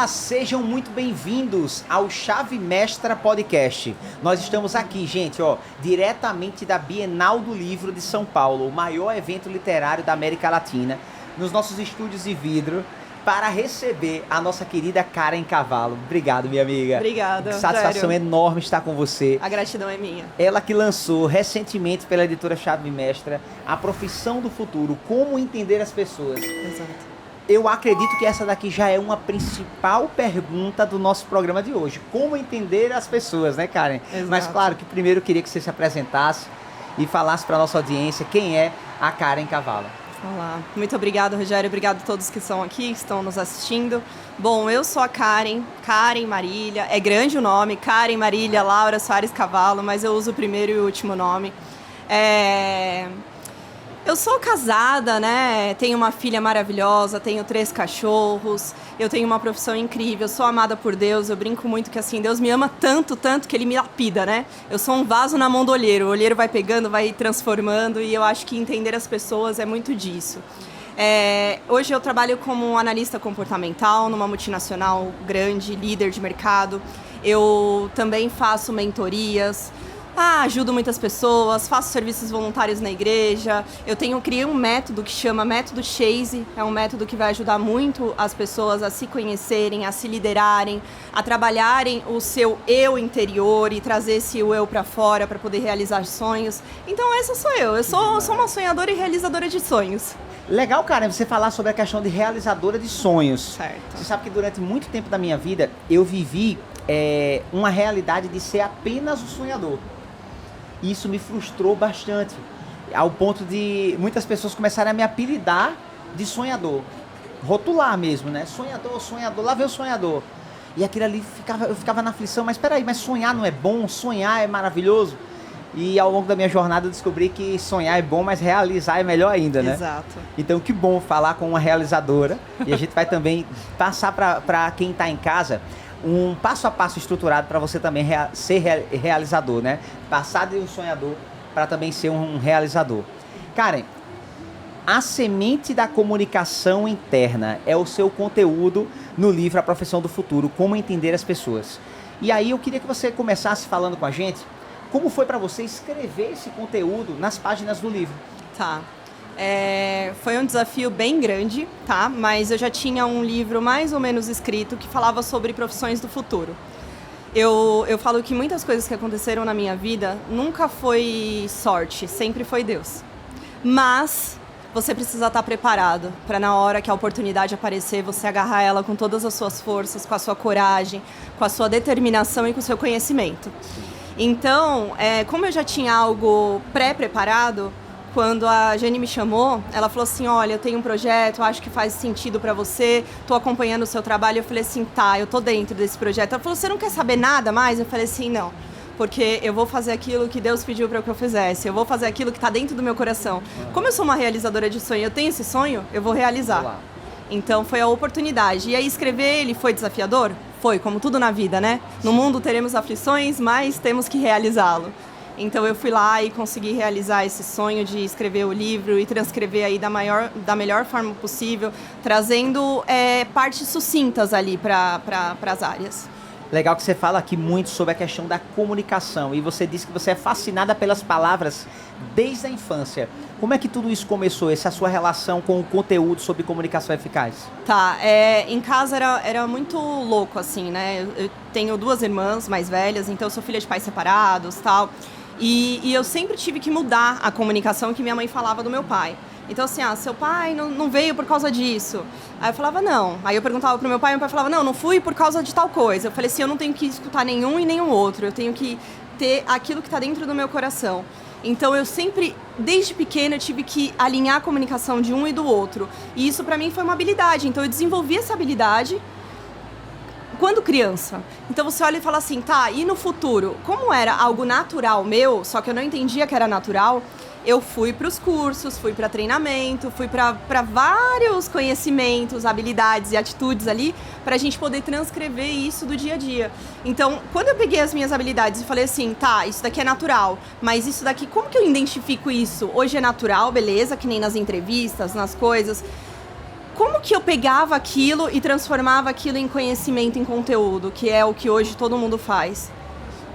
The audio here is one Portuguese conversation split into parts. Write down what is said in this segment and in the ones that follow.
Olá, sejam muito bem-vindos ao Chave Mestra Podcast. Nós estamos aqui, gente, diretamente da Bienal do Livro de São Paulo, o maior evento literário da América Latina, nos nossos estúdios de vidro, para receber a nossa querida Karen Cavallo. Obrigado, minha amiga. Obrigada. Satisfação enorme estar com você. A gratidão é minha. Ela que lançou recentemente pela editora Chave Mestra A Profissão do Futuro, Como Entender as Pessoas. Exato. Eu acredito que essa daqui já é uma principal pergunta do nosso programa de hoje. Como entender as pessoas, né, Karen? Exato. Mas claro que primeiro eu queria que você se apresentasse e falasse para a nossa audiência quem é a Karen Cavallo. Olá. Muito obrigada, Rogério. Obrigado a todos que estão aqui, que estão nos assistindo. Bom, eu sou a Karen Marília. É grande o nome, Karen Marília Laura Soares Cavallo, mas eu uso o primeiro e o último nome. Eu sou casada, né? Tenho uma filha maravilhosa, tenho 3 cachorros, eu tenho uma profissão incrível, sou amada por Deus, eu brinco muito que assim, Deus me ama tanto, tanto que Ele me lapida, né? Eu sou um vaso na mão do olheiro, o olheiro vai pegando, vai transformando e eu acho que entender as pessoas é muito disso. Hoje eu trabalho como analista comportamental numa multinacional grande, líder de mercado. Eu também faço mentorias. Ajudo muitas pessoas, faço serviços voluntários na igreja. Criei um método que chama Método Chase. É um método que vai ajudar muito as pessoas a se conhecerem, a se liderarem, a trabalharem o seu eu interior e trazer esse eu para fora para poder realizar sonhos. Então essa sou eu. Eu sou uma sonhadora e realizadora de sonhos. Legal, Karen, você falar sobre a questão de realizadora de sonhos. Certo. Você sabe que durante muito tempo da minha vida eu vivi uma realidade de ser apenas o sonhador. E isso me frustrou bastante, ao ponto de muitas pessoas começarem a me apelidar de sonhador. Rotular mesmo, né? Sonhador, lá veio o sonhador. E aquilo ali, eu ficava na aflição, mas peraí, mas sonhar não é bom? Sonhar é maravilhoso? E ao longo da minha jornada eu descobri que sonhar é bom, mas realizar é melhor ainda, né? Exato. Então que bom falar com uma realizadora. E a gente vai também passar para quem está em casa um passo a passo estruturado para você também ser realizador, né? Passar de um sonhador para também ser um realizador. Karen, a semente da comunicação interna é o seu conteúdo no livro A Profissão do Futuro, Como Entender as Pessoas. E aí eu queria que você começasse falando com a gente como foi para você escrever esse conteúdo nas páginas do livro. Tá. Foi um desafio bem grande, tá? Mas eu já tinha um livro mais ou menos escrito que falava sobre profissões do futuro. Eu falo que muitas coisas que aconteceram na minha vida nunca foi sorte, sempre foi Deus. Mas você precisa estar preparado para na hora que a oportunidade aparecer, você agarrar ela com todas as suas forças, com a sua coragem, com a sua determinação e com o seu conhecimento. Então, como eu já tinha algo pré-preparado, quando a Jane me chamou, ela falou assim, olha, eu tenho um projeto, acho que faz sentido pra você, tô acompanhando o seu trabalho. Eu falei assim, tá, eu tô dentro desse projeto. Ela falou, você não quer saber nada mais? Eu falei assim, não, porque eu vou fazer aquilo que Deus pediu pra que eu fizesse, eu vou fazer aquilo que tá dentro do meu coração. Como eu sou uma realizadora de sonho, eu tenho esse sonho, eu vou realizar. Olá. Então foi a oportunidade. E aí escrever ele foi desafiador? Foi, como tudo na vida, né? No mundo teremos aflições, mas temos que realizá-lo. Então eu fui lá e consegui realizar esse sonho de escrever o livro e transcrever aí da melhor forma possível, trazendo partes sucintas ali para as áreas. Legal que você fala aqui muito sobre a questão da comunicação e você disse que você é fascinada pelas palavras desde a infância. Como é que tudo isso começou, essa sua relação com o conteúdo sobre comunicação eficaz? Tá, em casa era muito louco assim, né? Eu tenho 2 irmãs mais velhas, então eu sou filha de pais separados, tal. E eu sempre tive que mudar a comunicação que minha mãe falava do meu pai. Então assim, seu pai não veio por causa disso. Aí eu falava, não. Aí eu perguntava pro meu pai falava, não fui por causa de tal coisa. Eu falei assim, eu não tenho que escutar nenhum e nenhum outro. Eu tenho que ter aquilo que está dentro do meu coração. Então eu sempre, desde pequena, eu tive que alinhar a comunicação de um e do outro. E isso pra mim foi uma habilidade. Então eu desenvolvi essa habilidade quando criança. Então você olha e fala assim, tá, e no futuro? Como era algo natural meu, só que eu não entendia que era natural, eu fui para os cursos, fui para treinamento, fui para vários conhecimentos, habilidades e atitudes ali, para a gente poder transcrever isso do dia a dia. Então, quando eu peguei as minhas habilidades e falei assim, tá, isso daqui é natural, mas isso daqui, como que eu identifico isso? Hoje é natural, beleza, que nem nas entrevistas, nas coisas. Como que eu pegava aquilo e transformava aquilo em conhecimento, em conteúdo, que é o que hoje todo mundo faz?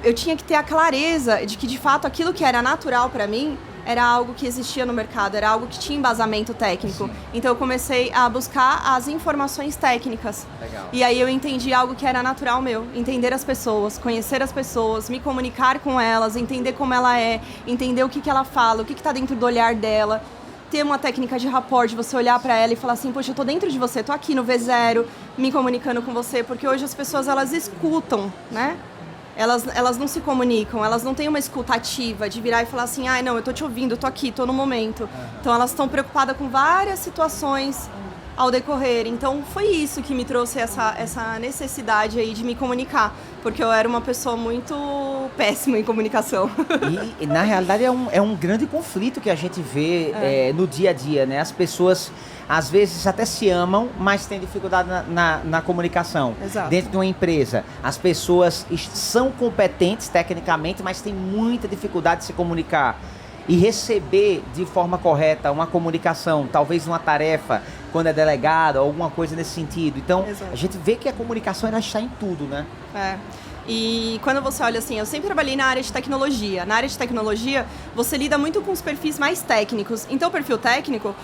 Eu tinha que ter a clareza de que, de fato, aquilo que era natural para mim era algo que existia no mercado, era algo que tinha embasamento técnico. Sim. Então eu comecei a buscar as informações técnicas. Legal. E aí eu entendi algo que era natural meu, entender as pessoas, conhecer as pessoas, me comunicar com elas, entender como ela é, entender o que ela fala, o que está dentro do olhar dela. Ter uma técnica de rapport, de você olhar para ela e falar assim, poxa, eu tô dentro de você, tô aqui no V0, me comunicando com você, porque hoje as pessoas, elas escutam, né? Elas não se comunicam, elas não têm uma escuta ativa de virar e falar assim, não, eu tô te ouvindo, eu tô aqui, tô no momento. Então elas estão preocupadas com várias situações ao decorrer. Então foi isso que me trouxe essa necessidade aí de me comunicar, porque eu era uma pessoa muito péssima em comunicação. E na realidade é um grande conflito que a gente vê no dia a dia, né? As pessoas às vezes até se amam, mas têm dificuldade na comunicação. Exato. Dentro de uma empresa, as pessoas são competentes tecnicamente, mas têm muita dificuldade de se comunicar e receber de forma correta uma comunicação, talvez uma tarefa, quando é delegada, alguma coisa nesse sentido. Então, Exato. A gente vê que a comunicação ela está em tudo, né? E quando você olha assim, eu sempre trabalhei na área de tecnologia. Na área de tecnologia, você lida muito com os perfis mais técnicos. Então, o perfil técnico,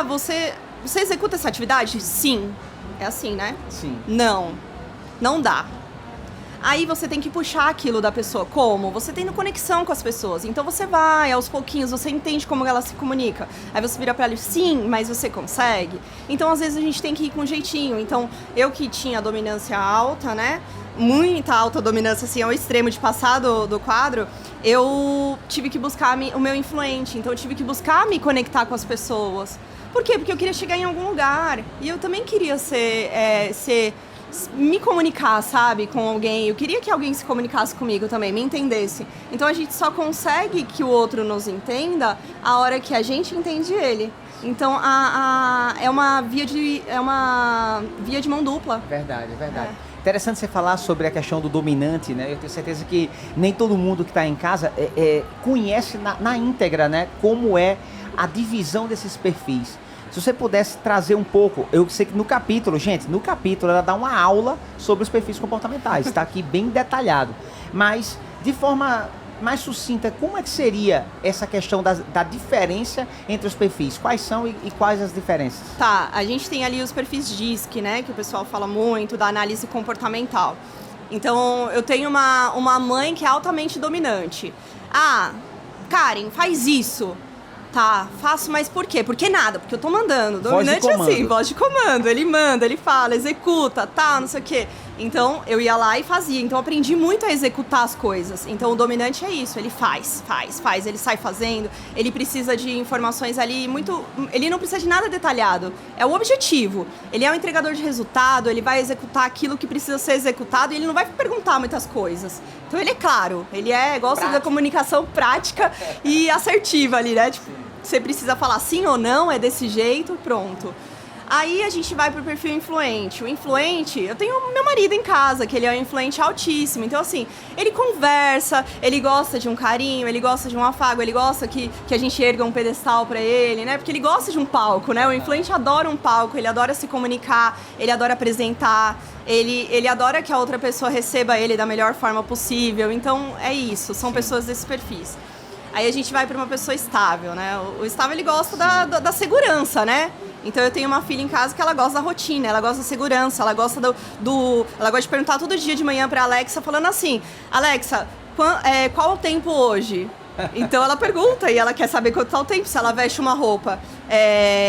você executa essa atividade? Sim. É assim, né? Sim. Não dá. Aí você tem que puxar aquilo da pessoa. Como? Você tendo conexão com as pessoas. Então você vai, aos pouquinhos, você entende como ela se comunica. Aí você vira pra ela, sim, mas você consegue? Então, às vezes, a gente tem que ir com jeitinho. Então, eu que tinha dominância alta, né? Muita alta dominância, assim, ao extremo de passar do quadro, eu tive que buscar o meu influente. Então, eu tive que buscar me conectar com as pessoas. Por quê? Porque eu queria chegar em algum lugar. E eu também queria me comunicar, sabe, com alguém. Eu queria que alguém se comunicasse comigo também, me entendesse. Então a gente só consegue que o outro nos entenda a hora que a gente entende ele. Então é uma via de mão dupla. Verdade. Interessante você falar sobre a questão do dominante, né? Eu tenho certeza que nem todo mundo que está em casa conhece na íntegra, né? Como é a divisão desses perfis. Se você pudesse trazer um pouco, eu sei que no capítulo ela dá uma aula sobre os perfis comportamentais, está aqui bem detalhado, mas de forma mais sucinta, como é que seria essa questão da diferença entre os perfis? Quais são e quais as diferenças? Tá, a gente tem ali os perfis DISC, né, que o pessoal fala muito, da análise comportamental. Então, eu tenho uma mãe que é altamente dominante. Karen, faz isso. Tá, faço, mas por quê? Porque nada, porque eu tô mandando. Dominante é assim, voz de comando. Ele manda, ele fala, executa, não sei o quê. Então, eu ia lá e fazia. Então, eu aprendi muito a executar as coisas. Então, o dominante é isso, ele faz. Ele sai fazendo, ele precisa de informações ali muito... Ele não precisa de nada detalhado. É o objetivo. Ele é um entregador de resultado, ele vai executar aquilo que precisa ser executado e ele não vai perguntar muitas coisas. Então, ele é claro, ele gosta da comunicação prática e assertiva ali, né? Tipo, você precisa falar sim ou não, é desse jeito, pronto. Aí a gente vai pro perfil influente. O influente, eu tenho meu marido em casa, que ele é um influente altíssimo. Então, assim, ele conversa, ele gosta de um carinho, ele gosta de um afago, ele gosta que a gente erga um pedestal pra ele, né? Porque ele gosta de um palco, né? O influente adora um palco, ele adora se comunicar, ele adora apresentar, ele adora que a outra pessoa receba ele da melhor forma possível. Então, é isso, são pessoas desses perfis. Aí a gente vai para uma pessoa estável, né? O estável, ele gosta da segurança, né? Então eu tenho uma filha em casa que ela gosta da rotina, ela gosta da segurança, ela gosta ela gosta de perguntar todo dia de manhã pra Alexa, falando assim, Alexa, qual o tempo hoje? Então ela pergunta e ela quer saber quanto tá o tempo, se ela veste uma roupa.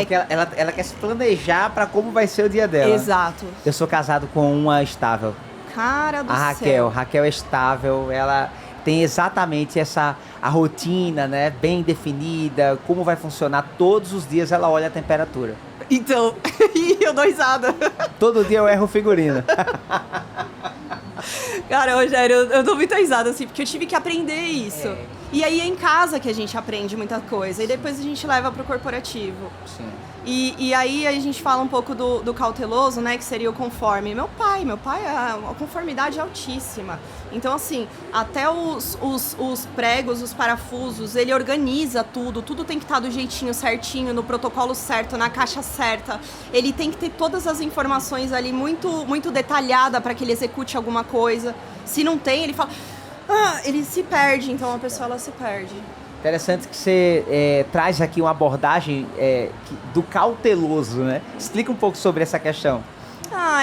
Porque ela quer se planejar pra como vai ser o dia dela. Exato. Eu sou casado com uma estável. Cara do céu. Raquel é estável, ela tem exatamente a rotina, né, bem definida, como vai funcionar. Todos os dias ela olha a temperatura. Então, eu dou risada. Todo dia eu erro o figurino. Cara, Rogério, eu dou muita risada, assim, porque eu tive que aprender isso. E aí é em casa que a gente aprende muita coisa. E depois a gente leva para o corporativo. Sim. E aí a gente fala um pouco do cauteloso, né? Que seria o conforme. Meu pai, a conformidade é altíssima. Então, assim, até os pregos, os parafusos, ele organiza tudo. Tudo tem que estar do jeitinho certinho, no protocolo certo, na caixa certa. Ele tem que ter todas as informações ali muito, muito detalhada para que ele execute alguma coisa. Se não tem, ele fala... ele se perde, então a pessoa ela se perde. Interessante que você traz aqui uma abordagem do cauteloso, né? Explica um pouco sobre essa questão.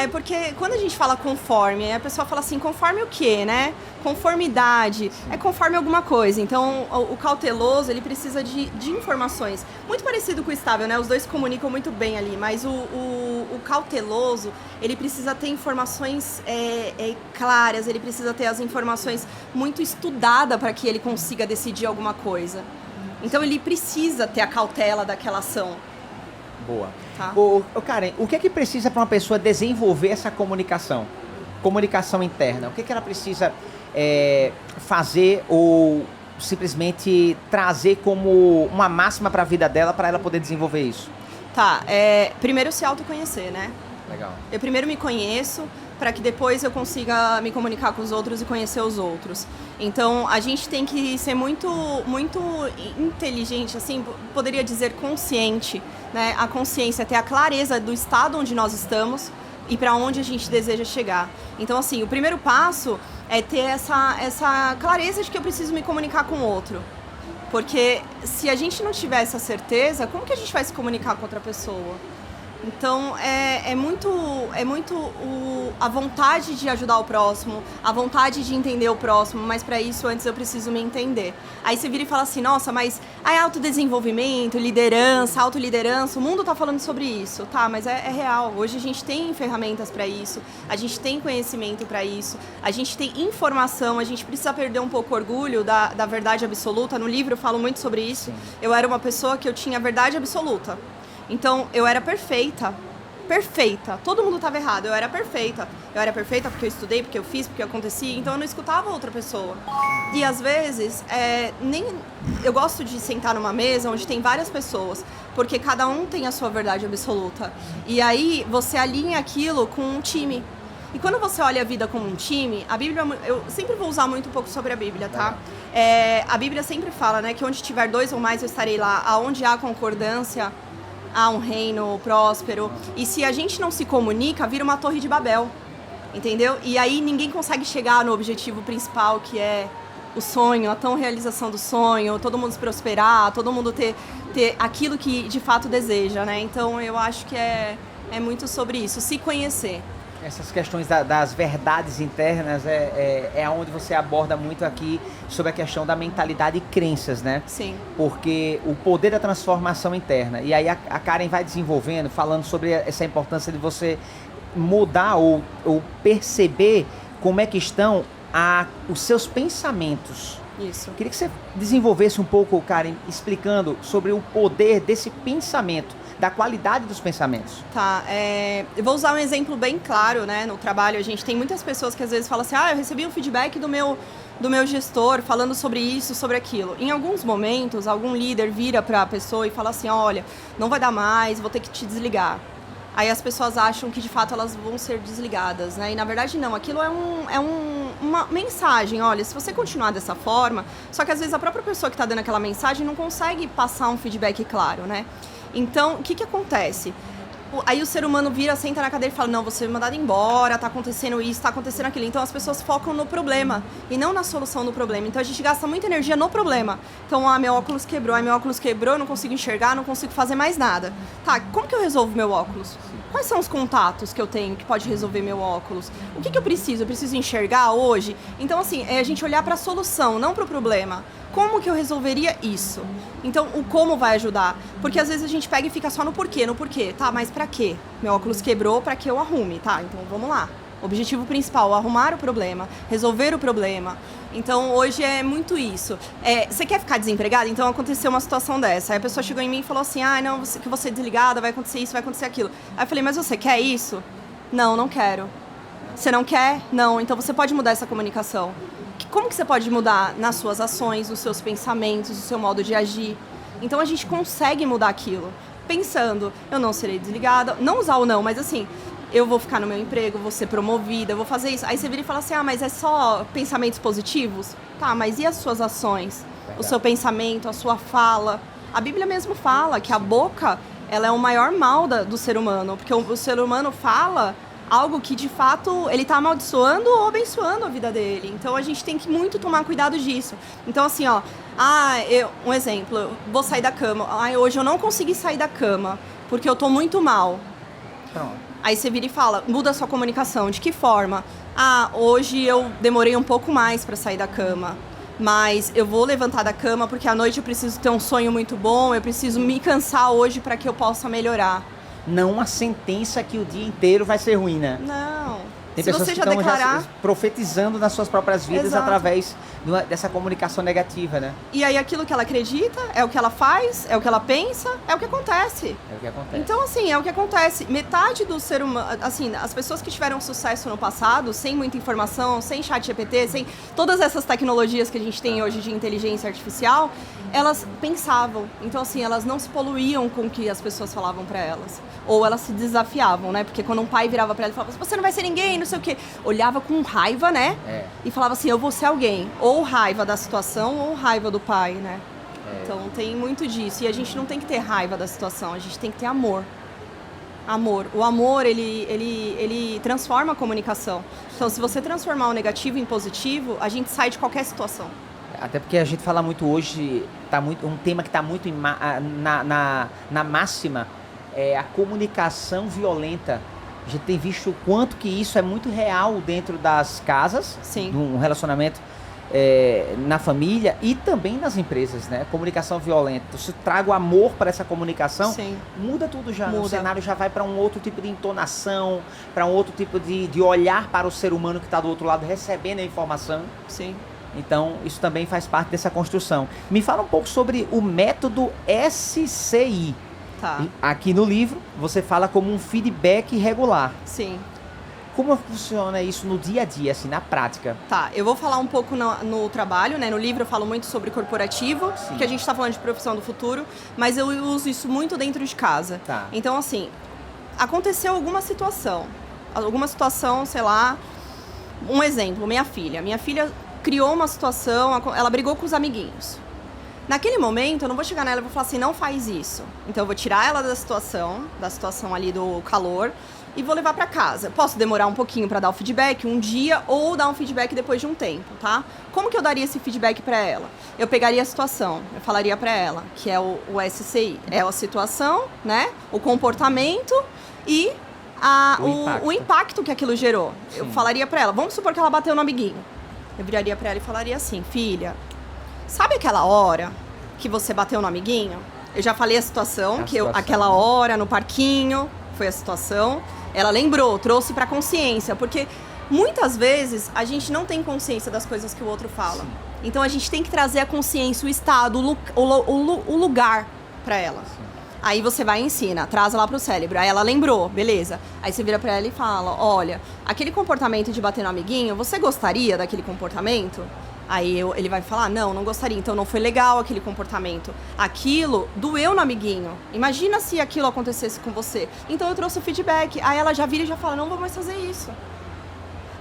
É porque quando a gente fala conforme, a pessoa fala assim, conforme o quê, né? Conformidade, é conforme alguma coisa. Então, o cauteloso, ele precisa de informações. Muito parecido com o estável, né? Os dois se comunicam muito bem ali, mas o cauteloso, ele precisa ter informações claras, ele precisa ter as informações muito estudadas para que ele consiga decidir alguma coisa. Então, ele precisa ter a cautela daquela ação. Boa. Tá. Karen, o que é que precisa para uma pessoa desenvolver essa comunicação? Comunicação interna. O que é que ela precisa fazer ou simplesmente trazer como uma máxima para a vida dela para ela poder desenvolver isso? Tá. Primeiro se autoconhecer, né? Legal. Eu primeiro me conheço para que depois eu consiga me comunicar com os outros e conhecer os outros. Então, a gente tem que ser muito, muito inteligente, assim, poderia dizer consciente, né? A consciência, ter a clareza do estado onde nós estamos e para onde a gente deseja chegar. Então, assim, o primeiro passo é ter essa clareza de que eu preciso me comunicar com o outro. Porque se a gente não tiver essa certeza, como que a gente vai se comunicar com outra pessoa? Então, é muito a vontade de ajudar o próximo, a vontade de entender o próximo, mas para isso antes eu preciso me entender. Aí você vira e fala assim, nossa, mas autodesenvolvimento, liderança, autoliderança, o mundo tá falando sobre isso, tá, mas é real. Hoje a gente tem ferramentas para isso, a gente tem conhecimento para isso, a gente tem informação, a gente precisa perder um pouco o orgulho da verdade absoluta. No livro eu falo muito sobre isso. Sim. Eu era uma pessoa que eu tinha verdade absoluta. Então, eu era perfeita. Todo mundo estava errado, eu era perfeita porque eu estudei, porque eu fiz, porque acontecia, então eu não escutava outra pessoa. E às vezes, eu gosto de sentar numa mesa onde tem várias pessoas, porque cada um tem a sua verdade absoluta. E aí, você alinha aquilo com um time. E quando você olha a vida como um time, a Bíblia, eu sempre vou usar muito um pouco sobre a Bíblia, tá? A Bíblia sempre fala, né, que onde tiver 2 ou mais eu estarei lá, aonde há concordância, há um reino próspero. E se a gente não se comunica, vira uma torre de Babel, entendeu? E aí ninguém consegue chegar no objetivo principal, que é o sonho, a tão realização do sonho, todo mundo se prosperar, todo mundo ter aquilo que de fato deseja, né? Então eu acho que é muito sobre isso, se conhecer. Essas questões das verdades internas é onde você aborda muito aqui sobre a questão da mentalidade e crenças, né? Sim. Porque o poder da transformação interna. E aí a Karen vai desenvolvendo, falando sobre essa importância de você mudar ou perceber como é que estão os seus pensamentos. Isso. Queria que você desenvolvesse um pouco, Karen, explicando sobre o poder desse pensamento, da qualidade dos pensamentos. Tá, eu vou usar um exemplo bem claro, né? No trabalho, a gente tem muitas pessoas que às vezes falam assim, eu recebi um feedback do meu gestor falando sobre isso, sobre aquilo. Em alguns momentos, algum líder vira para a pessoa e fala assim, olha, não vai dar mais, vou ter que te desligar. Aí as pessoas acham que de fato elas vão ser desligadas, né? E na verdade não, aquilo é uma mensagem, olha, se você continuar dessa forma, só que às vezes a própria pessoa que está dando aquela mensagem não consegue passar um feedback claro, né? Então, o que acontece? Aí o ser humano vira, senta na cadeira e fala, não, você foi mandado embora, tá acontecendo isso, tá acontecendo aquilo. Então as pessoas focam no problema e não na solução do problema. Então a gente gasta muita energia no problema. Então, meu óculos quebrou, eu não consigo enxergar, não consigo fazer mais nada. Tá, como que eu resolvo meu óculos? Quais são os contatos que eu tenho que pode resolver meu óculos? O que eu preciso? Eu preciso enxergar hoje? Então, assim, é a gente olhar para a solução, não para o problema. Como que eu resolveria isso? Então, o como vai ajudar. Porque às vezes a gente pega e fica só no porquê. Tá, mas pra quê? Meu óculos quebrou, pra que eu arrume? Tá, então vamos lá. Objetivo principal, arrumar o problema, resolver o problema. Então, hoje é muito isso. Você quer ficar desempregado? Então, aconteceu uma situação dessa. Aí a pessoa chegou em mim e falou assim, não, que você é desligada, vai acontecer isso, vai acontecer aquilo. Aí eu falei, mas você quer isso? Não, não quero. Você não quer? Não, então você pode mudar essa comunicação. Como que você pode mudar nas suas ações, nos seus pensamentos, no seu modo de agir? Então a gente consegue mudar aquilo. Pensando, eu não serei desligada, não usar o não, mas assim, eu vou ficar no meu emprego, vou ser promovida, eu vou fazer isso. Aí você vira e fala assim, mas é só pensamentos positivos? Tá, mas e as suas ações? Verdade. O seu pensamento, a sua fala? A Bíblia mesmo fala que a boca, ela é o maior mal do ser humano, porque o ser humano fala algo que, de fato, ele tá amaldiçoando ou abençoando a vida dele. Então, a gente tem que muito tomar cuidado disso. Então, assim, um exemplo, eu vou sair da cama. Hoje eu não consegui sair da cama, porque eu tô muito mal. Pronto. Aí você vira e fala, muda a sua comunicação. De que forma? Hoje eu demorei um pouco mais para sair da cama. Mas eu vou levantar da cama porque à noite eu preciso ter um sonho muito bom, eu preciso me cansar hoje para que eu possa melhorar. Não uma sentença que o dia inteiro vai ser ruim, né? Não. Tem Se pessoas você que já estão declarar... já profetizando nas suas próprias vidas. Exato. Através dessa comunicação negativa, né? E aí aquilo que ela acredita, é o que ela faz, é o que ela pensa, é o que acontece. É o que acontece. Então, assim, é o que acontece. Metade do ser humano, assim, as pessoas que tiveram sucesso no passado, sem muita informação, sem chat GPT, sem todas essas tecnologias que a gente tem hoje de inteligência artificial, elas pensavam. Então, assim, elas não se poluíam com o que as pessoas falavam pra elas. Ou elas se desafiavam, né? Porque quando um pai virava pra ela e falava, você não vai ser ninguém, não sei o quê. Olhava com raiva, né? E falava assim, eu vou ser alguém. Ou raiva da situação, ou raiva do pai, né? Então tem muito disso. E a gente não tem que ter raiva da situação, a gente tem que ter amor. Amor. O amor, ele transforma a comunicação. Então, se você transformar o negativo em positivo, a gente sai de qualquer situação. Até porque a gente fala muito hoje, um tema que está muito na máxima, é a comunicação violenta. A gente tem visto o quanto que isso é muito real dentro das casas, num relacionamento na família e também nas empresas, né? Comunicação violenta. Se eu trago amor para essa comunicação, muda tudo já. O cenário já vai para um outro tipo de entonação, para um outro tipo de olhar para o ser humano que está do outro lado recebendo a informação. Sim. Então, isso também faz parte dessa construção. Me fala um pouco sobre o método SCI. Tá. Aqui no livro, você fala como um feedback regular. Sim. Como funciona isso no dia a dia, assim, na prática? Tá, eu vou falar um pouco no trabalho, né? No livro eu falo muito sobre corporativo, que a gente está falando de profissão do futuro, mas eu uso isso muito dentro de casa. Tá. Então, assim, aconteceu alguma situação, sei lá, um exemplo, minha filha criou uma situação, ela brigou com os amiguinhos. Naquele momento, eu não vou chegar nela e vou falar assim, não faz isso. Então, eu vou tirar ela da situação ali do calor e vou levar pra casa. Posso demorar um pouquinho pra dar o feedback, um dia, ou dar um feedback depois de um tempo, tá? Como que eu daria esse feedback pra ela? Eu pegaria a situação, eu falaria pra ela, que é o SCI. É a situação, né? O comportamento e o impacto que aquilo gerou. Sim. Eu falaria pra ela, vamos supor que ela bateu no amiguinho. Eu viraria pra ela e falaria assim, filha, sabe aquela hora que você bateu no amiguinho? Eu já falei a situação, aquela hora no parquinho, foi a situação. Ela lembrou, trouxe pra consciência, porque muitas vezes a gente não tem consciência das coisas que o outro fala. Sim. Então a gente tem que trazer a consciência, o estado, o lugar pra ela. Sim. Aí você vai e ensina, traz lá pro cérebro. Aí ela lembrou, beleza. Aí você vira pra ela e fala, olha, aquele comportamento de bater no amiguinho, você gostaria daquele comportamento? Aí ele vai falar, não gostaria, então não foi legal aquele comportamento. Aquilo doeu no amiguinho. Imagina se aquilo acontecesse com você. Então eu trouxe o feedback. Aí ela já vira e já fala, não vou mais fazer isso.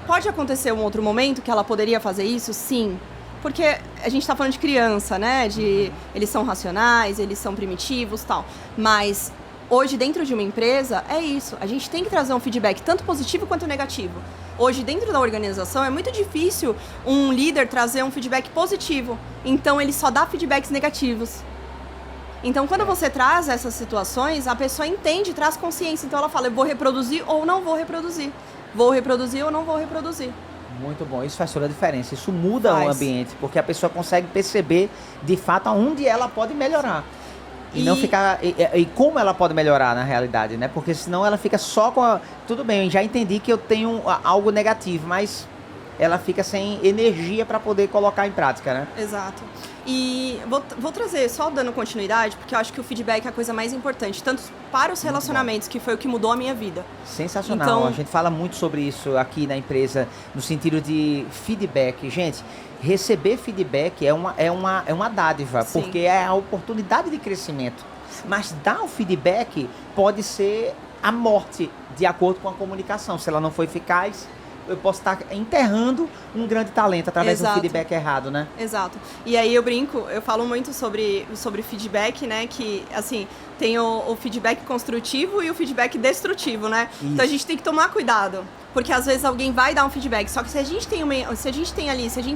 Pode acontecer um outro momento que ela poderia fazer isso? Sim. Porque a gente tá falando de criança, né? Eles são racionais, eles são primitivos e tal. Mas hoje, dentro de uma empresa, é isso. A gente tem que trazer um feedback tanto positivo quanto negativo. Hoje, dentro da organização, é muito difícil um líder trazer um feedback positivo. Então, ele só dá feedbacks negativos. Então, quando você traz essas situações, a pessoa entende, traz consciência. Então, ela fala, eu vou reproduzir ou não vou reproduzir. Vou reproduzir ou não vou reproduzir. Muito bom, isso faz toda a diferença. Isso muda o ambiente, porque a pessoa consegue perceber, de fato, aonde ela pode melhorar. E não ficar... E como ela pode melhorar, na realidade, né? Porque senão ela fica só com a... Tudo bem, eu já entendi que eu tenho algo negativo, mas ela fica sem energia para poder colocar em prática, né? Exato. E vou trazer, só dando continuidade, porque eu acho que o feedback é a coisa mais importante, tanto para os relacionamentos, que foi o que mudou a minha vida. Sensacional. Então, a gente fala muito sobre isso aqui na empresa, no sentido de feedback. Gente, receber feedback é uma dádiva, sim, porque é a oportunidade de crescimento. Mas dar o feedback pode ser a morte, de acordo com a comunicação. Se ela não for eficaz, eu posso estar enterrando um grande talento através de um feedback errado, né? Exato. E aí eu falo muito sobre feedback, né? Que, assim, tem o feedback construtivo e o feedback destrutivo, né? Isso. Então a gente tem que tomar cuidado. Porque às vezes alguém vai dar um feedback, só que se a gente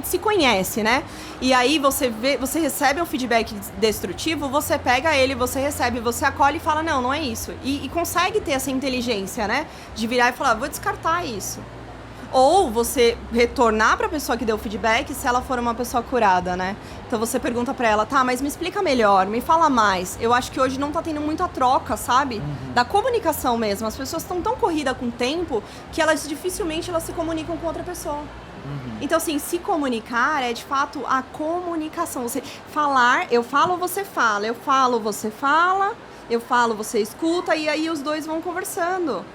se conhece, né? E aí você recebe um feedback destrutivo, você pega ele, você recebe, você acolhe e fala, não é isso. E consegue ter essa inteligência, né? De virar e falar, vou descartar isso. Ou você retornar para a pessoa que deu o feedback se ela for uma pessoa curada, né? Então você pergunta para ela, tá, mas me explica melhor, me fala mais. Eu acho que hoje não tá tendo muita troca, sabe? Da comunicação mesmo. As pessoas estão tão corridas com o tempo que dificilmente elas se comunicam com outra pessoa. Então, assim, se comunicar é de fato a comunicação. Você falar, eu falo, você fala, eu falo, você fala, eu falo, você escuta, e aí os dois vão conversando.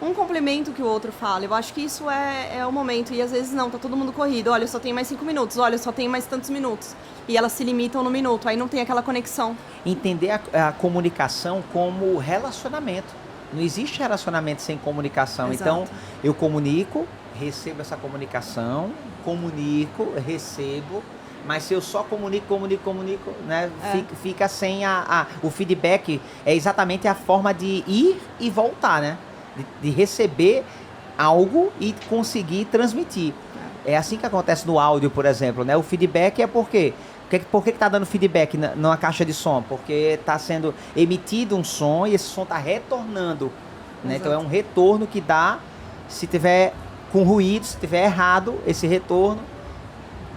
Um complemento que o outro fala. Eu acho que isso é o momento. E às vezes não, tá todo mundo corrido. Olha, eu só tenho mais 5 minutos. Olha, eu só tenho mais tantos minutos. E elas se limitam no minuto. Aí não tem aquela conexão. Entender a comunicação como relacionamento. Não existe relacionamento sem comunicação. Exato. Então, eu comunico, recebo essa comunicação, comunico, recebo. Mas se eu só comunico, né? Fica sem o feedback. É exatamente a forma de ir e voltar, né? De receber algo e conseguir transmitir. É assim que acontece no áudio, por exemplo, né? O feedback é por quê? Por que está dando feedback numa caixa de som? Porque está sendo emitido um som e esse som está retornando, né? Então é um retorno que dá, se tiver com ruído, se tiver errado, esse retorno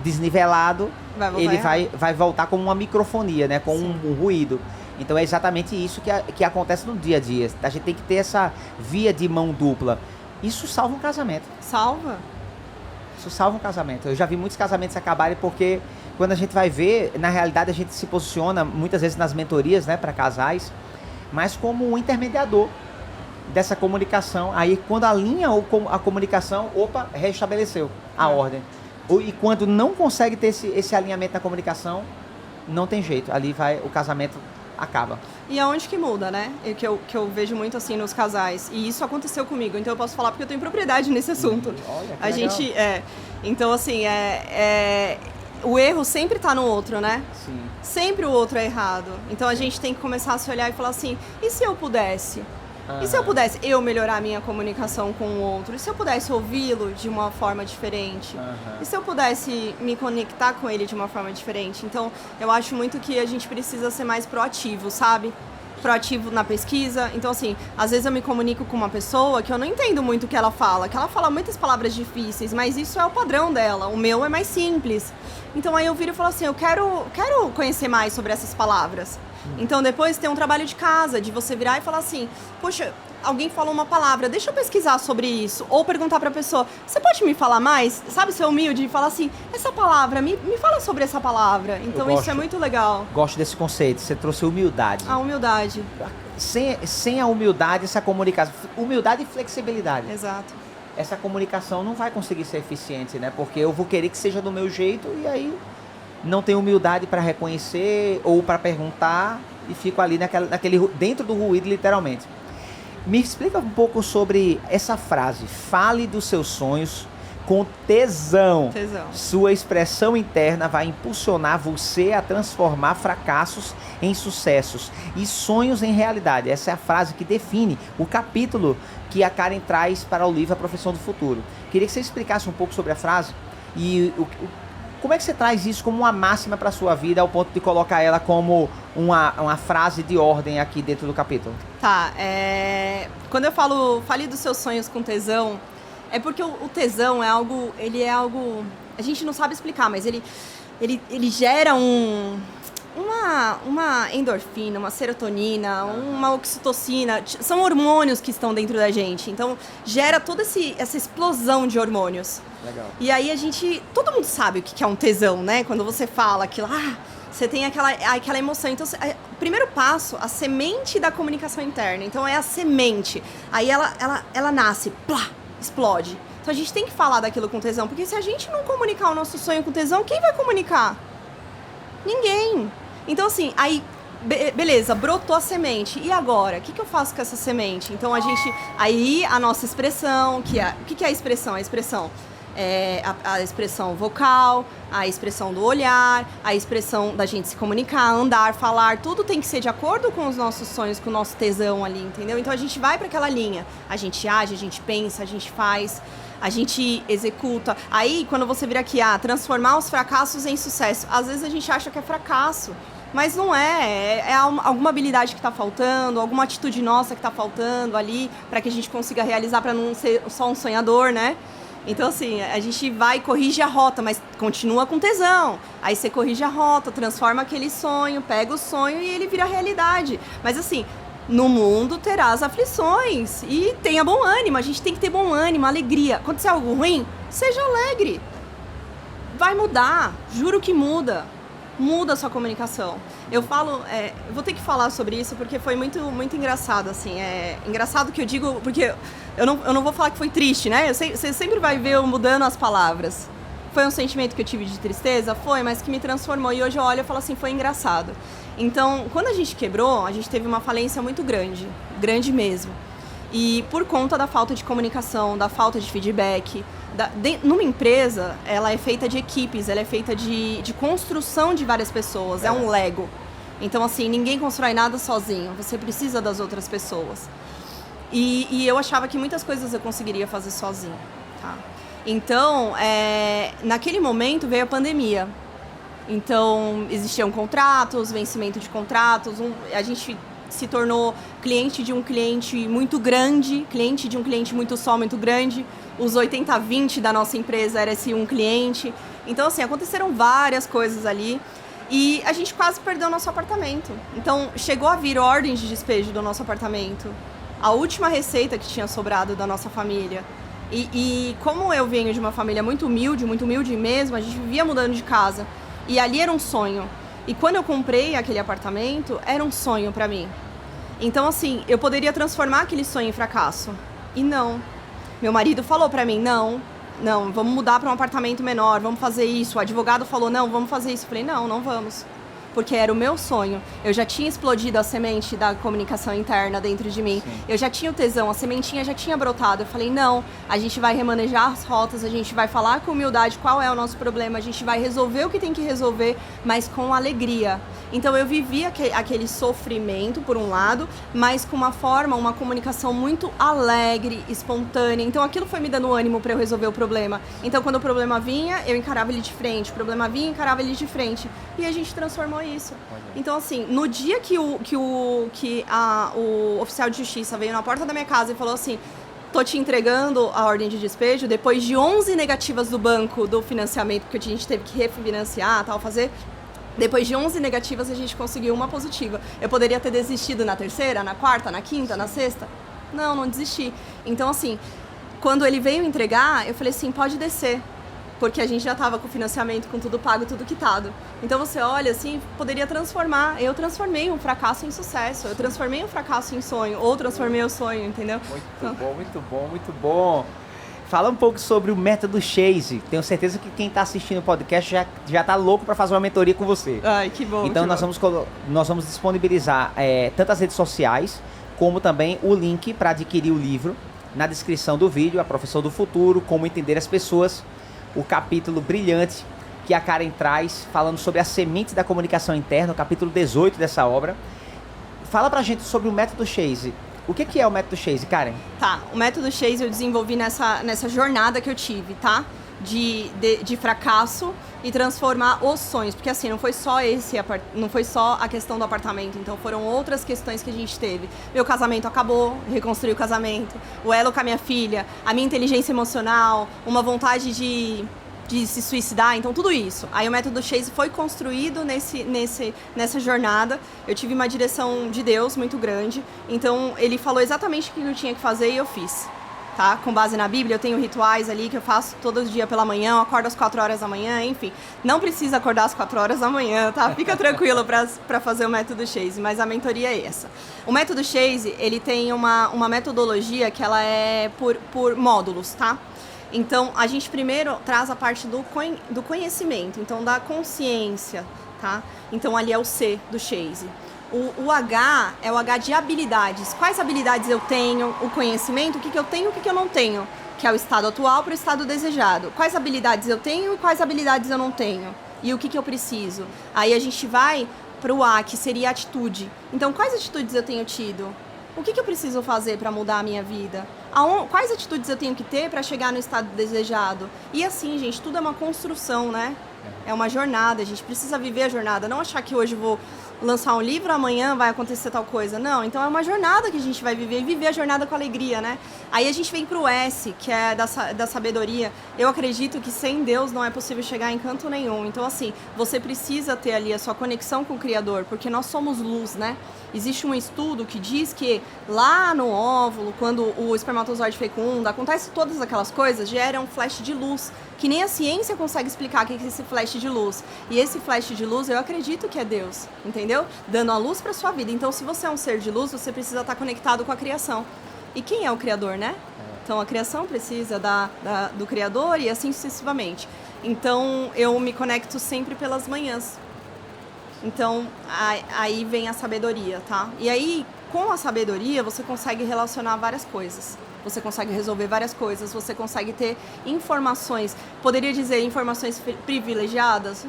desnivelado, ele vai voltar como uma microfonia, né? Com um ruído. Então é exatamente isso que acontece no dia a dia. A gente tem que ter essa via de mão dupla. Isso salva um casamento. Salva? Isso salva um casamento. Eu já vi muitos casamentos acabarem porque quando a gente vai ver, na realidade a gente se posiciona muitas vezes nas mentorias, né, para casais, mas como um intermediador dessa comunicação. Aí quando alinha a comunicação, restabeleceu a ordem. E quando não consegue ter esse alinhamento na comunicação, não tem jeito. Ali o casamento acaba. E aonde que muda, né? Que eu vejo muito assim nos casais. E isso aconteceu comigo, então eu posso falar porque eu tenho propriedade nesse assunto. Olha, que a legal. gente então assim, o erro sempre tá no outro, né? Sim. Sempre o outro é errado. Então a gente tem que começar a se olhar e falar assim, e se eu pudesse? E se eu pudesse melhorar a minha comunicação com o outro? E se eu pudesse ouvi-lo de uma forma diferente? E se eu pudesse me conectar com ele de uma forma diferente? Então, eu acho muito que a gente precisa ser mais proativo, sabe? Proativo na pesquisa. Então, assim, às vezes eu me comunico com uma pessoa que eu não entendo muito o que ela fala muitas palavras difíceis, mas isso é o padrão dela. O meu é mais simples. Então, aí eu viro e falo assim, eu quero conhecer mais sobre essas palavras. Então, depois tem um trabalho de casa, de você virar e falar assim, poxa, alguém falou uma palavra, deixa eu pesquisar sobre isso. Ou perguntar pra pessoa, você pode me falar mais? Sabe, ser humilde e falar assim, essa palavra, me fala sobre essa palavra. Então, isso é muito legal. Gosto desse conceito, você trouxe humildade. A humildade. Sem a humildade, essa comunicação, humildade e flexibilidade. Exato. Essa comunicação não vai conseguir ser eficiente, né? Porque eu vou querer que seja do meu jeito e aí não tenho humildade para reconhecer ou para perguntar e fico ali dentro do ruído, literalmente. Me explica um pouco sobre essa frase, fale dos seus sonhos com tesão. Sua expressão interna vai impulsionar você a transformar fracassos em sucessos e sonhos em realidade. Essa é a frase que define o capítulo que a Karen traz para o livro A Profissão do Futuro. Queria que você explicasse um pouco sobre a frase e como é que você traz isso como uma máxima para a sua vida ao ponto de colocar ela como uma frase de ordem aqui dentro do capítulo? Tá, quando eu fale dos seus sonhos com tesão, é porque o tesão ele é algo, a gente não sabe explicar, mas ele gera uma endorfina, uma serotonina, uma oxitocina, são hormônios que estão dentro da gente, então gera toda essa explosão de hormônios. Legal. E aí todo mundo sabe o que é um tesão, né? Quando você fala aquilo, você tem aquela emoção. Então, o primeiro passo, a semente da comunicação interna. Então, é a semente. Aí ela nasce, plá, explode. Então, a gente tem que falar daquilo com tesão. Porque se a gente não comunicar o nosso sonho com tesão, quem vai comunicar? Ninguém. Então, assim, aí... Beleza, brotou a semente. E agora? O que eu faço com essa semente? Então, aí a nossa expressão, o que é a expressão? A expressão é a expressão vocal, a expressão do olhar, a expressão da gente se comunicar, andar, falar, tudo tem que ser de acordo com os nossos sonhos, com o nosso tesão ali, entendeu? Então a gente vai para aquela linha, a gente age, a gente pensa, a gente faz, a gente executa. Aí quando você vira aqui, transformar os fracassos em sucesso, às vezes a gente acha que é fracasso, mas não é alguma habilidade que está faltando, alguma atitude nossa que está faltando ali para que a gente consiga realizar, para não ser só um sonhador, né? Então, assim, a gente vai e corrige a rota, mas continua com tesão. Aí você corrige a rota, transforma aquele sonho, pega o sonho e ele vira realidade. Mas, assim, no mundo terá as aflições e tenha bom ânimo. A gente tem que ter bom ânimo, alegria. Acontecer algo ruim, seja alegre. Vai mudar, juro que muda. Muda a sua comunicação. Eu vou ter que falar sobre isso porque foi muito, muito engraçado, assim. É engraçado que eu digo, porque eu não vou falar que foi triste, né? Você sempre vai ver eu mudando as palavras. Foi um sentimento que eu tive de tristeza? Foi, mas que me transformou. E hoje eu olho e falo assim, foi engraçado. Então, quando a gente quebrou, a gente teve uma falência muito grande. Grande mesmo. E por conta da falta de comunicação, da falta de feedback... Numa empresa, ela é feita de equipes, ela é feita de construção de várias pessoas, é um Lego. Então, assim, ninguém constrói nada sozinho, você precisa das outras pessoas. E eu achava que muitas coisas eu conseguiria fazer sozinho, tá? Então, naquele momento veio a pandemia. Então, existiam contratos, vencimento de contratos, a gente se tornou cliente de um cliente muito grande, cliente de um cliente muito grande. Os 80-20 da nossa empresa era esse um cliente. Então, assim, aconteceram várias coisas ali e a gente quase perdeu o nosso apartamento. Então, chegou a vir ordem de despejo do nosso apartamento. A última receita que tinha sobrado da nossa família. E como eu venho de uma família muito humilde mesmo, a gente vivia mudando de casa. E ali era um sonho. E quando eu comprei aquele apartamento, era um sonho pra mim. Então, assim, eu poderia transformar aquele sonho em fracasso. E não. Meu marido falou pra mim, não, vamos mudar pra um apartamento menor, vamos fazer isso. O advogado falou, não, vamos fazer isso. Eu falei, não vamos. Porque era o meu sonho. Eu já tinha explodido a semente da comunicação interna dentro de mim. Sim. Eu já tinha o tesão, a sementinha já tinha brotado. Eu falei, não, a gente vai remanejar as rotas, a gente vai falar com humildade qual é o nosso problema, a gente vai resolver o que tem que resolver, mas com alegria. Então eu vivi aquele sofrimento, por um lado, mas com uma comunicação muito alegre, espontânea. Então aquilo foi me dando ânimo para eu resolver o problema. Então quando o problema vinha, eu encarava ele de frente. O problema vinha, encarava ele de frente. E a gente transformou isso. Então assim, no dia que o oficial de justiça veio na porta da minha casa e falou assim, tô te entregando a ordem de despejo, depois de 11 negativas do banco do financiamento, que a gente teve que refinanciar, depois de 11 negativas, a gente conseguiu uma positiva. Eu poderia ter desistido na terceira, na quarta, na quinta, na sexta? Não desisti. Então, assim, quando ele veio entregar, eu falei assim, pode descer. Porque a gente já estava com o financiamento, com tudo pago, tudo quitado. Então, você olha assim, poderia transformar. Eu transformei um fracasso em sucesso. Eu transformei um fracasso em sonho. Ou transformei o sonho, entendeu? Muito bom. Fala um pouco sobre o método Chase. Tenho certeza que quem está assistindo o podcast já está louco para fazer uma mentoria com você. Ai, que bom. Então nós vamos disponibilizar tanto as redes sociais, como também o link para adquirir o livro na descrição do vídeo, A Profissão do Futuro, Como Entender as Pessoas, o capítulo brilhante que a Karen traz, falando sobre as sementes da comunicação interna, o capítulo 18 dessa obra. Fala pra gente sobre o método Chase. O que é o método Chase, Karen? Tá, o método Chase eu desenvolvi nessa jornada que eu tive, tá? De fracasso e transformar os sonhos. Porque assim, não foi só a questão do apartamento, então foram outras questões que a gente teve. Meu casamento acabou, reconstruí o casamento, o elo com a minha filha, a minha inteligência emocional, uma vontade de se suicidar, então tudo isso. Aí o método Chase foi construído nessa jornada. Eu tive uma direção de Deus muito grande, então ele falou exatamente o que eu tinha que fazer e eu fiz. tá? Com base na Bíblia, eu tenho rituais ali que eu faço todos os dias pela manhã, eu acordo às 4 horas da manhã, enfim. Não precisa acordar às 4 horas da manhã, tá? Fica tranquilo para fazer o método Chase, mas a mentoria é essa. O método Chase, ele tem uma metodologia que ela é por módulos, tá? Então, a gente primeiro traz a parte do conhecimento, então da consciência, tá? Então, ali é o C do Chase. O H é o H de habilidades. Quais habilidades eu tenho? O conhecimento, o que eu tenho e o que eu não tenho? Que é o estado atual para o estado desejado. Quais habilidades eu tenho e quais habilidades eu não tenho? E o que eu preciso? Aí a gente vai para o A, que seria atitude. Então, quais atitudes eu tenho tido? O que eu preciso fazer para mudar a minha vida? Quais atitudes eu tenho que ter para chegar no estado desejado? E assim, gente, tudo é uma construção, né? É uma jornada, a gente precisa viver a jornada. Não achar que hoje vou lançar um livro, amanhã vai acontecer tal coisa. Não, então é uma jornada que a gente vai viver e viver a jornada com alegria, né? Aí a gente vem pro S, que é da sabedoria. Eu acredito que sem Deus não é possível chegar em canto nenhum. Então, assim, você precisa ter ali a sua conexão com o Criador, porque nós somos luz, né? Existe um estudo que diz que lá no óvulo, quando o espermatozoide fecunda, acontece todas aquelas coisas, gera um flash de luz, que nem a ciência consegue explicar o que é esse flash de luz. E esse flash de luz, eu acredito que é Deus, entendeu? Dando a luz para sua vida. Então, se você é um ser de luz, você precisa estar conectado com a criação. E quem é o Criador, né? Então, a criação precisa do Criador e assim sucessivamente. Então, eu me conecto sempre pelas manhãs. Então, aí vem a sabedoria, tá? E aí, com a sabedoria, você consegue relacionar várias coisas. Você consegue resolver várias coisas, você consegue ter informações. Poderia dizer informações privilegiadas?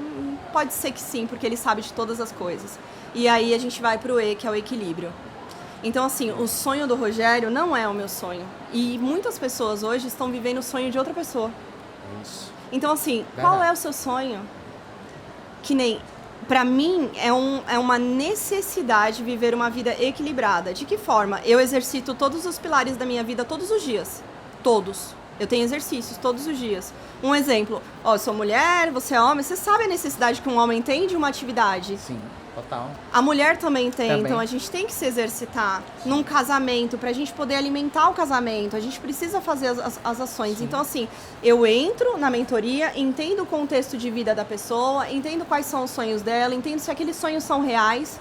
Pode ser que sim, porque ele sabe de todas as coisas. E aí a gente vai pro E, que é o equilíbrio. Então, assim, o sonho do Rogério não é o meu sonho. E muitas pessoas hoje estão vivendo o sonho de outra pessoa. Isso. Então, assim, qual é o seu sonho? Que nem... Para mim, é uma necessidade viver uma vida equilibrada. De que forma? Eu exercito todos os pilares da minha vida todos os dias. Todos. Eu tenho exercícios todos os dias. Um exemplo, eu sou mulher, você é homem, você sabe a necessidade que um homem tem de uma atividade? Sim, total. A mulher também tem, então a gente tem que se exercitar. Sim. Num casamento, pra gente poder alimentar o casamento, a gente precisa fazer as ações. Sim. Então, assim, eu entro na mentoria, entendo o contexto de vida da pessoa, entendo quais são os sonhos dela, entendo se aqueles sonhos são reais.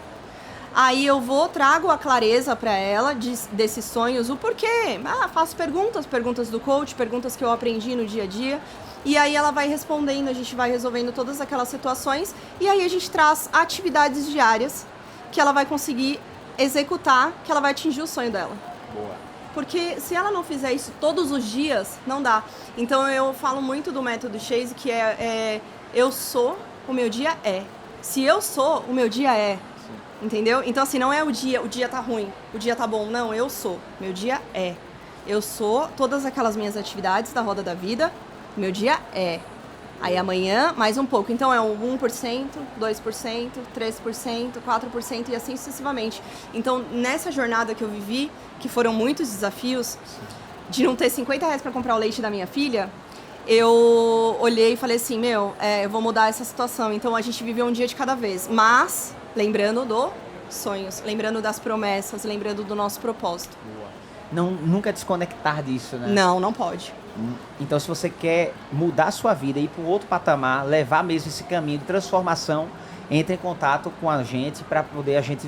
Aí eu trago a clareza para ela desses sonhos, o porquê. Faço perguntas do coach, perguntas que eu aprendi no dia a dia. E aí ela vai respondendo, a gente vai resolvendo todas aquelas situações. E aí a gente traz atividades diárias que ela vai conseguir executar, que ela vai atingir o sonho dela. Boa. Porque se ela não fizer isso todos os dias, não dá. Então eu falo muito do método Chase, que eu sou, o meu dia é. Se eu sou, o meu dia é. Entendeu? Então, assim, não é o dia tá ruim, o dia tá bom. Não, eu sou. Meu dia é. Eu sou todas aquelas minhas atividades da roda da vida, meu dia é. Aí amanhã, mais um pouco. Então, é um 1%, 2%, 3%, 4% e assim sucessivamente. Então, nessa jornada que eu vivi, que foram muitos desafios, de não ter R$50 para comprar o leite da minha filha, eu olhei e falei assim, eu vou mudar essa situação. Então, a gente viveu um dia de cada vez. Mas... lembrando dos sonhos, lembrando das promessas, lembrando do nosso propósito. Não, nunca desconectar disso, né? Não pode. Então, se você quer mudar a sua vida, ir para um outro patamar, levar mesmo esse caminho de transformação, entre em contato com a gente para poder a gente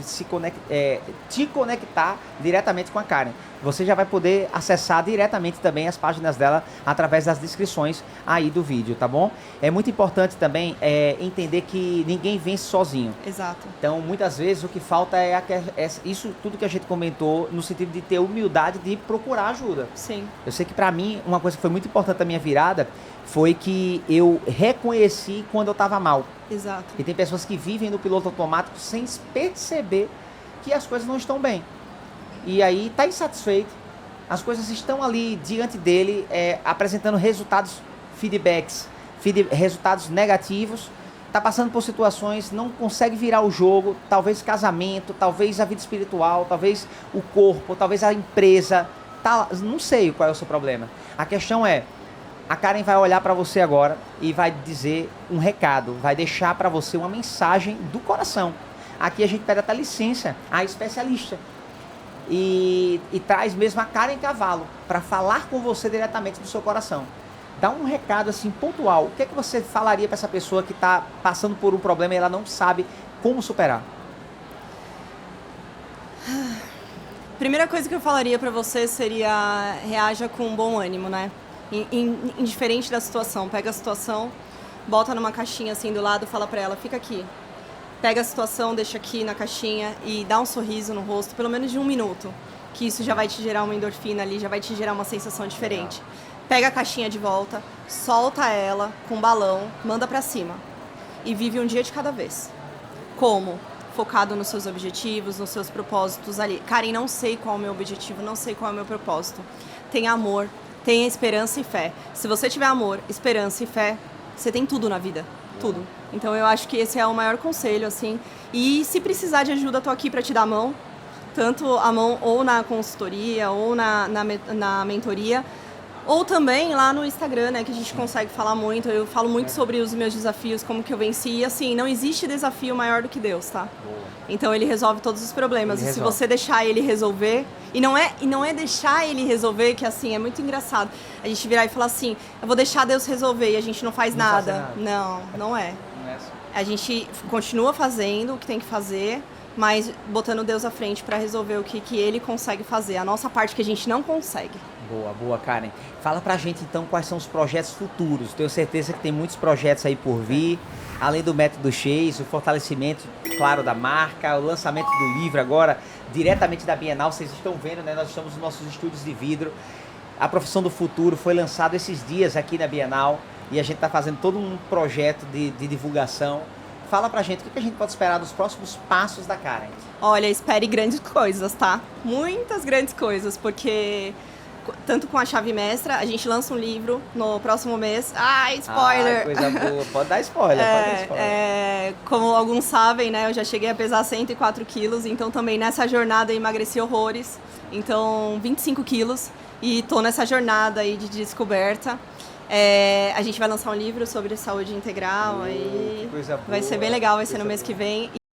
te conectar diretamente com a Karen. Você já vai poder acessar diretamente também as páginas dela através das descrições aí do vídeo, tá bom? É muito importante também entender que ninguém vence sozinho. Exato. Então, muitas vezes o que falta é isso tudo que a gente comentou, no sentido de ter humildade de procurar ajuda. Sim. Eu sei que para mim, uma coisa que foi muito importante da minha virada foi que eu reconheci quando eu estava mal. Exato. E tem pessoas que vivem no piloto automático sem perceber que as coisas não estão bem. E aí está insatisfeito, as coisas estão ali diante dele, apresentando resultados, resultados negativos, está passando por situações, não consegue virar o jogo, talvez casamento, talvez a vida espiritual, talvez o corpo, talvez a empresa, não sei qual é o seu problema. A questão é, a Karen vai olhar para você agora e vai dizer um recado, vai deixar para você uma mensagem do coração. Aqui a gente pede até licença à especialista. e traz mesmo a Karen Cavalo para falar com você diretamente do seu coração. Dá um recado assim pontual. O que é que você falaria para essa pessoa que está passando por um problema e ela não sabe como superar? Primeira coisa que eu falaria pra você seria reaja com bom ânimo, né? Indiferente da situação. Pega a situação, bota numa caixinha assim do lado, fala pra ela, fica aqui. Pega a situação, deixa aqui na caixinha e dá um sorriso no rosto, pelo menos de 1 minuto. Que isso já vai te gerar uma endorfina ali, já vai te gerar uma sensação diferente. Pega a caixinha de volta, solta ela com um balão, manda pra cima. E vive um dia de cada vez. Como? Focado nos seus objetivos, nos seus propósitos ali. Karen, não sei qual é o meu objetivo, não sei qual é o meu propósito. Tenha amor, tenha esperança e fé. Se você tiver amor, esperança e fé, você tem tudo na vida. Tudo. Então eu acho que esse é o maior conselho, assim. E se precisar de ajuda, tô aqui para te dar a mão. Tanto a mão ou na consultoria, ou na mentoria. Ou também lá no Instagram, né, que a gente consegue falar muito. Eu falo muito sobre os meus desafios, como que eu venci. E assim, não existe desafio maior do que Deus, tá? Boa. Então ele resolve todos os problemas. E se você deixar ele resolver... E não é deixar ele resolver, que assim, é muito engraçado. A gente virar e falar assim, eu vou deixar Deus resolver e a gente não faz nada. Não, não é. Não é assim. A gente continua fazendo o que tem que fazer, mas botando Deus à frente para resolver o que ele consegue fazer. A nossa parte que a gente não consegue. Boa, boa, Karen. Fala pra gente então quais são os projetos futuros. Tenho certeza que tem muitos projetos aí por vir, além do método Chase, o fortalecimento, claro, da marca, o lançamento do livro agora, diretamente da Bienal. Vocês estão vendo, né? Nós estamos nos nossos estúdios de vidro. A Profissão do Futuro foi lançado esses dias aqui na Bienal e a gente está fazendo todo um projeto de divulgação. Fala pra gente o que a gente pode esperar dos próximos passos da Karen. Olha, espere grandes coisas, tá? Muitas grandes coisas, porque... Tanto com a Chave Mestra, a gente lança um livro no próximo mês. Ai, spoiler! Coisa boa. Pode dar spoiler, pode dar spoiler. Como alguns sabem, né, eu já cheguei a pesar 104 quilos, então também nessa jornada eu emagreci horrores. Então, 25 quilos e tô nessa jornada aí de descoberta. A gente vai lançar um livro sobre saúde integral, aí que coisa boa, vai ser bem legal, vai ser no mês que vem.